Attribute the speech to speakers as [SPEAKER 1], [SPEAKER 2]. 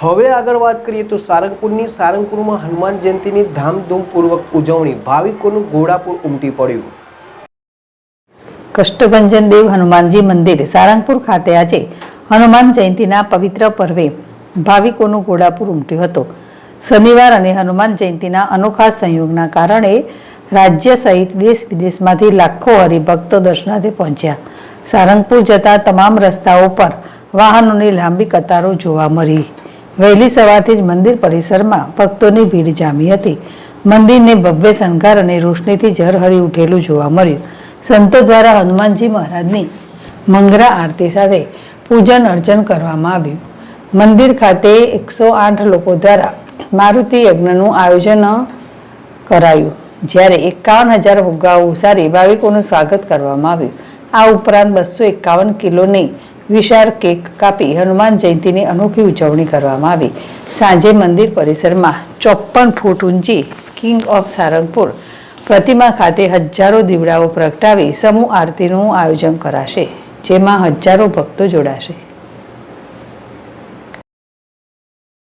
[SPEAKER 1] હવે આગળ વાત કરીએ તો સારંગપુરમાં હનુમાન જયંતીની ધામધૂમપૂર્વક ઉજવણી, ભાવિકોનું ઘોડાપુર ઉમટી પડ્યું।
[SPEAKER 2] કષ્ટભંજન દેવ હનુમાનજી મંદિર સારંગપુર ખાતે આજે હનુમાન જયંતીના પવિત્ર પર્વે ભાવિકોનું ઘોડાપુર ઉમટ્યું હતું। શનિવાર અને હનુમાન જયંતીના અનોખા સંયોગના કારણે રાજ્ય સહિત દેશ વિદેશમાંથી લાખો હરિભક્તો દર્શનાર્થે પહોંચ્યા। સારંગપુર જતા તમામ રસ્તાઓ પર વાહનોની લાંબી કતારો જોવા મળી। વહેલી સવારથી જ મંદિર પરિસરમાં ભક્તોની ભીડ જામી હતી। મંદિરને ભવ્ય શણગાર અને રોશનીથી ઝરહરી ઉઠેલું જોવા મળ્યું। સંતો દ્વારા હનુમાનજી મહારાજની મંગળા આરતી સાથે પૂજન અર્ચન કરવામાં આવ્યું। મંદિર ખાતે 108 લોકો દ્વારા મારુતિ યજ્ઞનું આયોજન કરાયું, જ્યારે 51,000 ફુગ્ગાઓ ઉસારી ભાવિકોનું સ્વાગત કરવામાં આવ્યું। આ ઉપરાંત 251 કિલોની વિશાળ કેક કાપી હનુમાન જયંતીની અનોખી ઉજવણી કરવામાં આવી। સાંજે મંદિર પરિસરમાં 54 ફૂટ ઊંચી કિંગ ઓફ સારંગપુર પ્રતિમા ખાતે હજારો દીવડાઓ પ્રગટાવી સમૂહ આરતીનું આયોજન કરાશે, જેમાં હજારો ભક્તો જોડાશે।